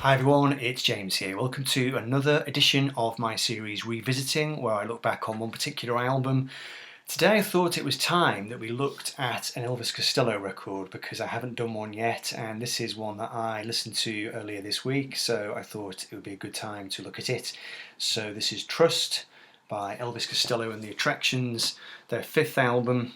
Hi everyone, it's James here. Welcome to another edition of my series Revisiting, where I look back on one particular album. Today I thought it was time that we looked at an Elvis Costello record because I haven't done one yet, and this is one that I listened to earlier this week, so I thought it would be a good time to look at it. So this is Trust by Elvis Costello and The Attractions, their fifth album,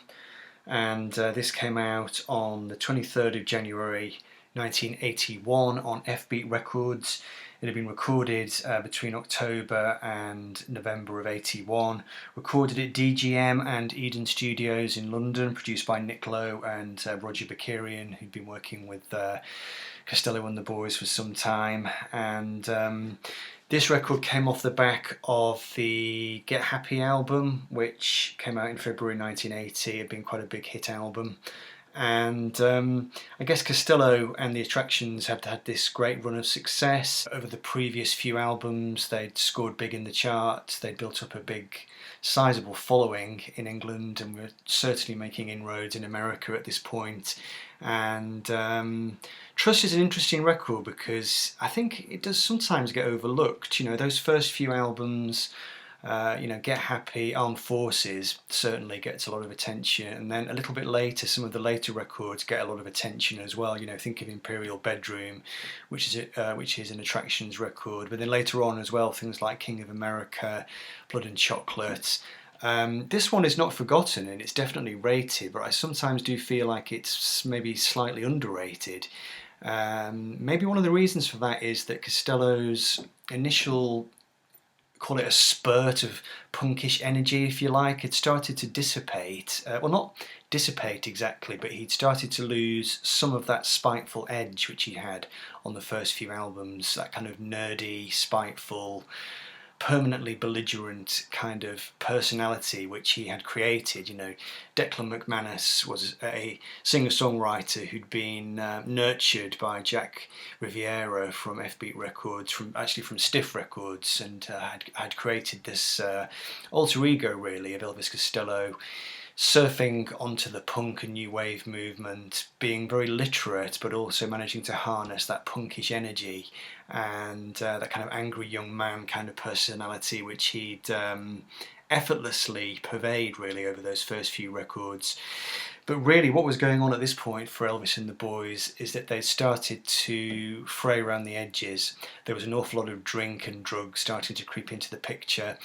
and this came out on the 23rd of January 1981 on F-Beat Records. It had been recorded between October and November of 81. Recorded at DGM and Eden Studios in London, produced by Nick Lowe and Roger Bakarian, who'd been working with Costello and the Boys for some time. And this record came off the back of the Get Happy album, which came out in February 1980. It had been quite a big hit album. And I guess Costello and The Attractions had had this great run of success. Over the previous few albums, they'd scored big in the charts, they'd built up a big, sizable following in England, and were certainly making inroads in America at this point. And Trust is an interesting record because I think it does sometimes get overlooked. You know, those first few albums, Get Happy, Armed Forces certainly gets a lot of attention, and then a little bit later, some of the later records get a lot of attention as well. You know, think of Imperial Bedroom, which is an Attractions record, but then later on as well, things like King of America, Blood and Chocolate. This one is not forgotten and it's definitely rated, but I sometimes do feel like it's maybe slightly underrated. Maybe one of the reasons for that is that Costello's initial, call it a spurt of punkish energy, if you like, had started to dissipate. Well, not dissipate exactly, but he'd started to lose some of that spiteful edge which he had on the first few albums, that kind of nerdy, spiteful, permanently belligerent kind of personality which he had created. You know, Declan McManus was a singer-songwriter who'd been nurtured by Jack Riviera from F-Beat Records, from Stiff Records, and had created this alter ego really of Elvis Costello, surfing onto the punk and new wave movement, being very literate but also managing to harness that punkish energy and that kind of angry young man kind of personality which he'd effortlessly pervade really over those first few records. But really what was going on at this point for Elvis and the Boys is that they'd started to fray around the edges. There was an awful lot of drink and drugs starting to creep into the picture.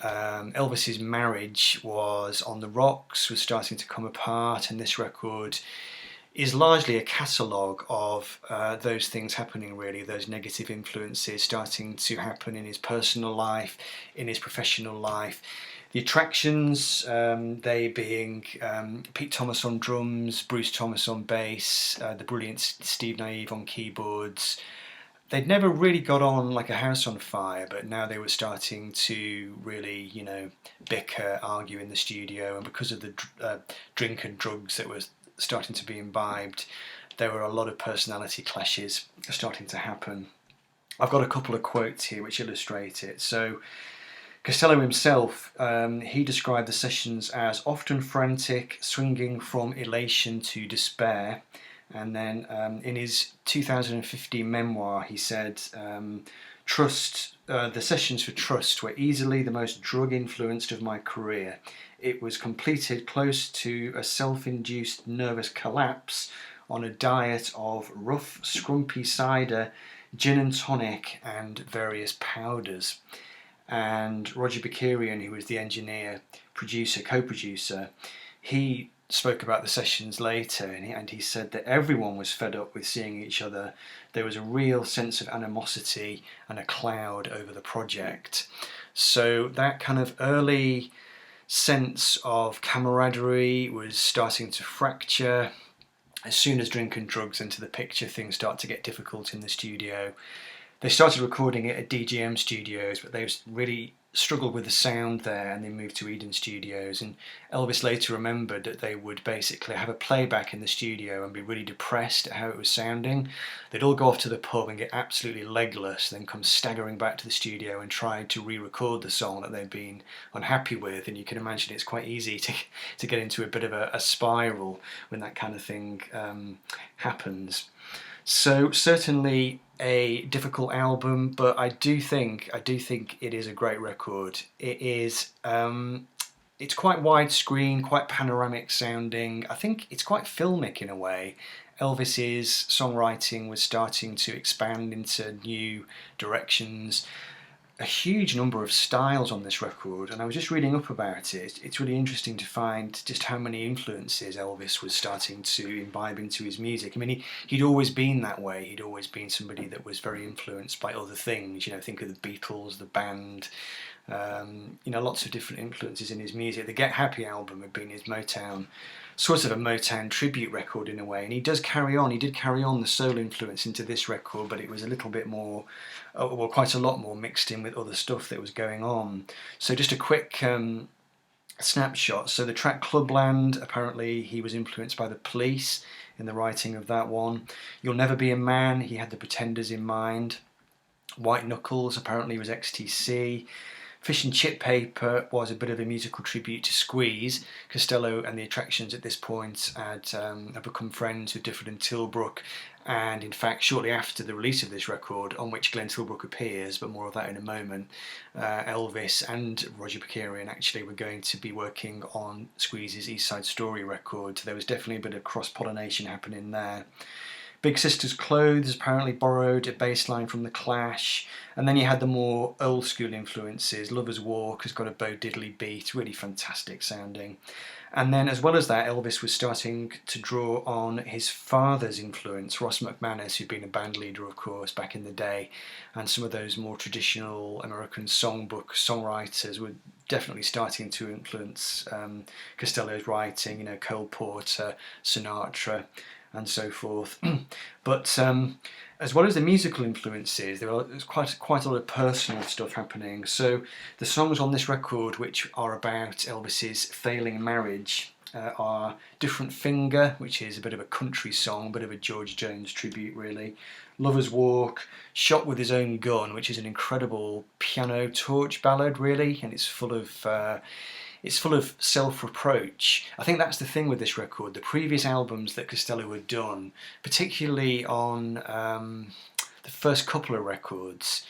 Elvis's marriage was on the rocks, was starting to come apart, and this record is largely a catalogue of those things happening really, those negative influences starting to happen in his personal life, in his professional life. The Attractions, they being Pete Thomas on drums, Bruce Thomas on bass, the brilliant Steve Naive on keyboards. They'd never really got on like a house on fire, but now they were starting to really, bicker, argue in the studio, and because of the drink and drugs that was starting to be imbibed, there were a lot of personality clashes starting to happen. I've got a couple of quotes here which illustrate it. So Costello himself, he described the sessions as often frantic, swinging from elation to despair. And then in his 2015 memoir, he said, Trust, the sessions for Trust were easily the most drug-influenced of my career. It was completed close to a self-induced nervous collapse on a diet of rough, scrumpy cider, gin and tonic, and various powders. And Roger Bakarian, who was the engineer, producer, co-producer, he spoke about the sessions later, and he said that everyone was fed up with seeing each other. There was a real sense of animosity and a cloud over the project. So that kind of early sense of camaraderie was starting to fracture. As soon as drink and drugs enter the picture, things start to get difficult in the studio. They started recording it at DGM Studios, but they really struggled with the sound there, and they moved to Eden Studios. And Elvis later remembered that they would basically have a playback in the studio and be really depressed at how it was sounding. They'd all go off to the pub and get absolutely legless, then come staggering back to the studio and try to re-record the song that they'd been unhappy with. And you can imagine it's quite easy to get into a bit of a spiral when that kind of thing happens. So certainly a difficult album, but I do think it is a great record. It is. It's quite widescreen, quite panoramic sounding. I think it's quite filmic in a way. Elvis's songwriting was starting to expand into new directions. A huge number of styles on this record, and I was just reading up about it. It's really interesting to find just how many influences Elvis was starting to imbibe into his music. I mean, he'd always been that way. He'd always been somebody that was very influenced by other things. You know, think of the Beatles, the band. You know, lots of different influences in his music. The Get Happy album had been his Motown, sort of a Motown tribute record in a way, and he did carry on the soul influence into this record, but it was a little bit more, well, quite a lot more mixed in with other stuff that was going on. So just a quick snapshot. So the track Clubland, apparently he was influenced by the Police in the writing of that one. You'll Never Be a Man, he had the Pretenders in mind. White Knuckles apparently was XTC. Fish and Chip Paper was a bit of a musical tribute to Squeeze. Costello and the Attractions at this point had become friends with Difford and Tilbrook, and in fact shortly after the release of this record, on which Glenn Tilbrook appears, but more of that in a moment, Elvis and Roger Picarian actually were going to be working on Squeeze's East Side Story record. There was definitely a bit of cross-pollination happening there. Big Sister's Clothes apparently borrowed a bass line from The Clash, and then you had the more old school influences. Lover's Walk has got a Bo Diddley beat, really fantastic sounding. And then as well as that, Elvis was starting to draw on his father's influence, Ross McManus, who'd been a band leader of course back in the day, and some of those more traditional American songwriters were definitely starting to influence Costello's writing, you know, Cole Porter, Sinatra, and so forth. But as well as the musical influences, there's quite a lot of personal stuff happening. So the songs on this record, which are about Elvis's failing marriage, are Different Finger, which is a bit of a country song, a bit of a George Jones tribute really. Lover's Walk, Shot with His Own Gun, which is an incredible piano torch ballad really, and it's full of self-reproach. I think that's the thing with this record. The previous albums that Costello had done, particularly on the first couple of records,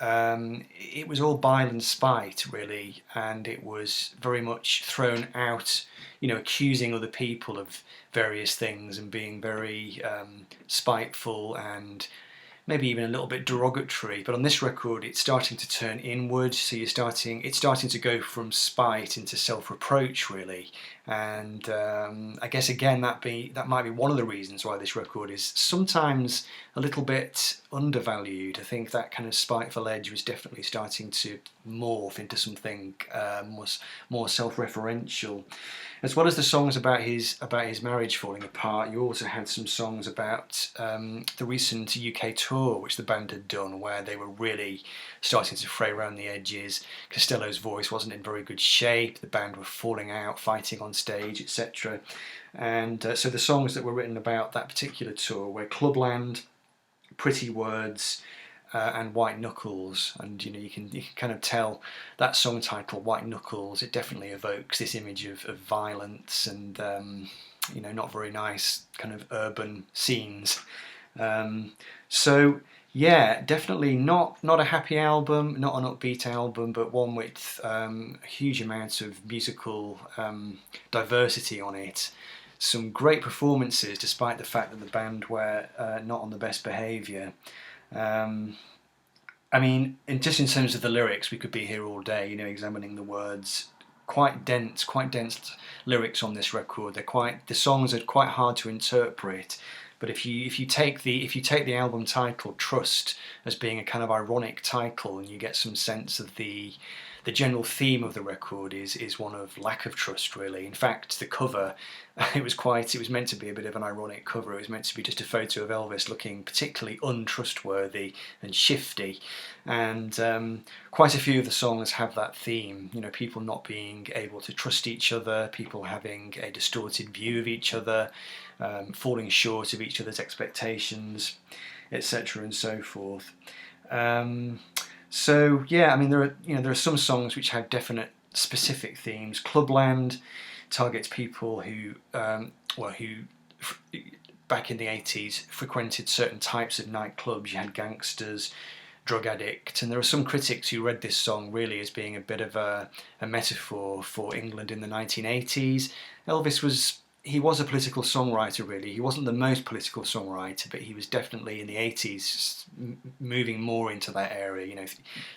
it was all bile and spite really, and it was very much thrown out, you know, accusing other people of various things and being very spiteful and maybe even a little bit derogatory. But on this record it's starting to turn inward, so it's starting to go from spite into self-reproach really. And I guess again that might be one of the reasons why this record is sometimes a little bit undervalued. I think that kind of spiteful edge was definitely starting to morph into something more self-referential. As well as the songs about his marriage falling apart, you also had some songs about the recent UK tour which the band had done, where they were really starting to fray around the edges. Costello's voice wasn't in very good shape, the band were falling out, fighting on stage, etc. And so the songs that were written about that particular tour were Clubland, Pretty Words, and White Knuckles. And you know, you can kind of tell that song title, White Knuckles, it definitely evokes this image of violence and you know, not very nice kind of urban scenes. So yeah, definitely not a happy album, not an upbeat album, but one with a huge amount of musical diversity on it. Some great performances, despite the fact that the band were not on the best behaviour. I mean, just in terms of the lyrics, we could be here all day, you know, examining the words. Quite dense lyrics on this record. The songs are quite hard to interpret. But if you take the album title Trust as being a kind of ironic title, and you get some sense of the general theme of the record is one of lack of trust really. In fact, the cover, it was meant to be a bit of an ironic cover. It was meant to be just a photo of Elvis looking particularly untrustworthy and shifty, and quite a few of the songs have that theme, you know, people not being able to trust each other, people having a distorted view of each other, falling short of each other's expectations, etc. and so forth. So yeah, I mean, there are some songs which have definite specific themes. Clubland targets people who back in the 80s frequented certain types of nightclubs. You had gangsters, drug addicts, and there are some critics who read this song really as being a bit of a metaphor for England in the 1980s. Elvis was a political songwriter really. He wasn't the most political songwriter, but he was definitely in the 80s moving more into that area. You know,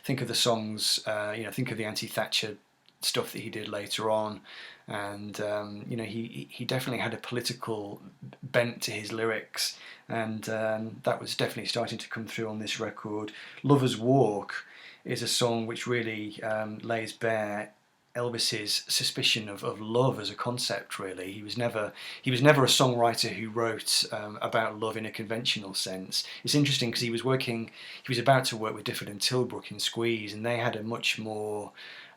think of the songs, think of the anti-Thatcher stuff that he did later on, and he definitely had a political bent to his lyrics, and that was definitely starting to come through on this record. Lover's Walk is a song which really lays bare Elvis's suspicion of love as a concept. Really, he was never a songwriter who wrote about love in a conventional sense. It's interesting because he was about to work with Difford and Tilbrook in Squeeze, and they had a much more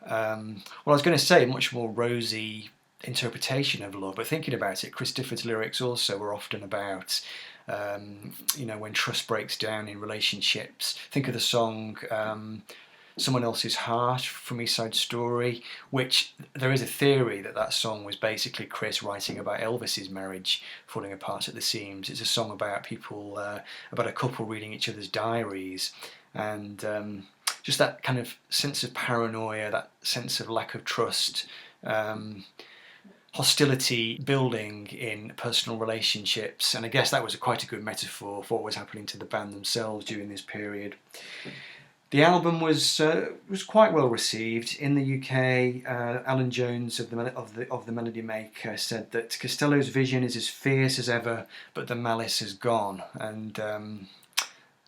much more rosy interpretation of love. But thinking about it, Chris Difford's lyrics also were often about when trust breaks down in relationships. Think of the song Someone Else's Heart from East Side Story, which there is a theory that song was basically Chris writing about Elvis's marriage falling apart at the seams. It's a song about people, about a couple reading each other's diaries, and just that kind of sense of paranoia, that sense of lack of trust, hostility building in personal relationships. And I guess that was quite a good metaphor for what was happening to the band themselves during this period. The album was quite well received in the UK. Alan Jones of the Melody Maker said that Costello's vision is as fierce as ever, but the malice has gone. And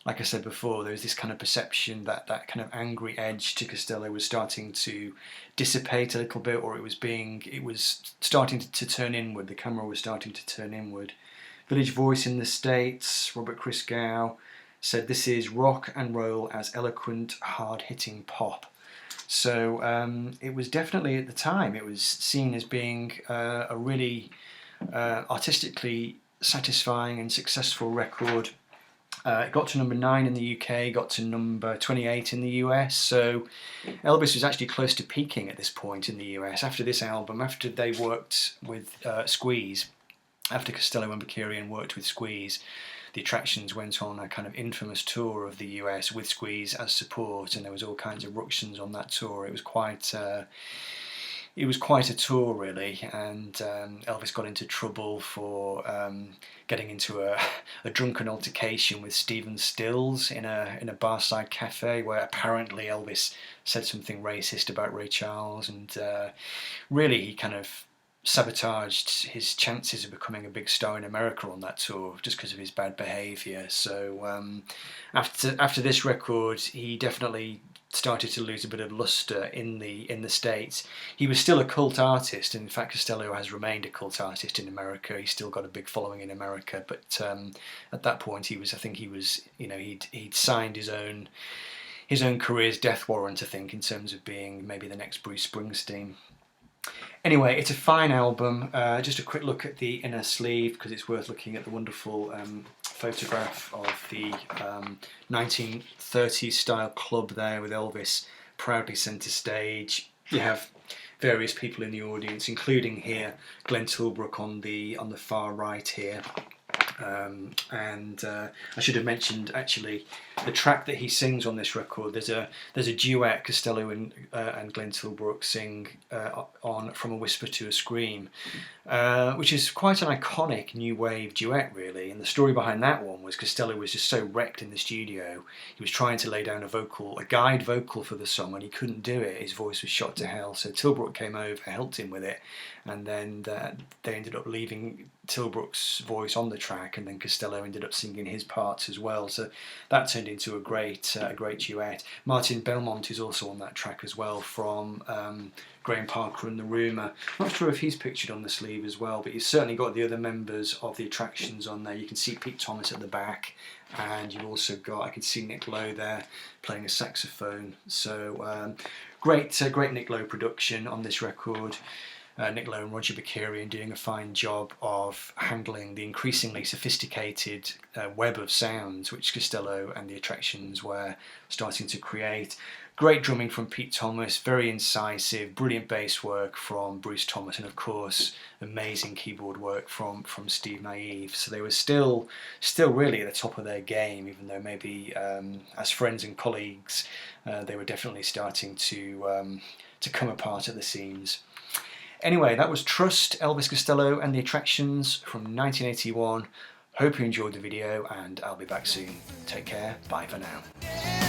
like I said before, there was this kind of perception that kind of angry edge to Costello was starting to dissipate a little bit, or it was starting to turn inward. The camera was starting to turn inward. Village Voice in the States, Robert Christgau, said this is rock and roll as eloquent, hard-hitting pop. So it was definitely, at the time, it was seen as being a really artistically satisfying and successful record. It got to number 9 in the UK, got to number 28 in the US, so Elvis was actually close to peaking at this point in the US. After this album, after they worked with Squeeze, after Costello and Bakarian worked with Squeeze, The Attractions went on a kind of infamous tour of the US with Squeeze as support, and there was all kinds of ructions on that tour. It was quite a tour really, and Elvis got into trouble for getting into a drunken altercation with Stephen Stills in a barside cafe, where apparently Elvis said something racist about Ray Charles, and really he kind of sabotaged his chances of becoming a big star in America on that tour just because of his bad behaviour. So after this record, he definitely started to lose a bit of lustre in the States. He was still a cult artist, and in fact Costello has remained a cult artist in America. He's still got a big following in America, but at that point he'd signed his own career's death warrant, I think, in terms of being maybe the next Bruce Springsteen. Anyway, it's a fine album. Just a quick look at the inner sleeve, because it's worth looking at the wonderful photograph of the 1930s style club there with Elvis proudly centre stage. You have various people in the audience, including here Glenn Tilbrook on the far right here. I should have mentioned actually the track that he sings on this record. There's a duet Costello and Glenn Tilbrook sing on From a Whisper to a Scream, which is quite an iconic new wave duet really. And the story behind that one was Costello was just so wrecked in the studio. He was trying to lay down a guide vocal for the song, and he couldn't do it. His voice was shot to hell. So Tilbrook came over, helped him with it, and then they ended up leaving Tilbrook's voice on the track, and then Costello ended up singing his parts as well. So that turned into a great duet. Martin Belmont is also on that track as well, from Graham Parker and the Rumour. Not sure if he's pictured on the sleeve as well, but he's certainly got the other members of the Attractions on there. You can see Pete Thomas at the back, and you've also got, I can see Nick Lowe there playing a saxophone. So great Nick Lowe production on this record. Nick Lowe and Roger Bakarian doing a fine job of handling the increasingly sophisticated web of sounds which Costello and the Attractions were starting to create. Great drumming from Pete Thomas, very incisive, brilliant bass work from Bruce Thomas, and of course amazing keyboard work from Steve Naive. So they were still really at the top of their game, even though maybe as friends and colleagues they were definitely starting to come apart at the seams. Anyway, that was Trust, Elvis Costello and the Attractions from 1981. Hope you enjoyed the video, and I'll be back soon. Take care, bye for now.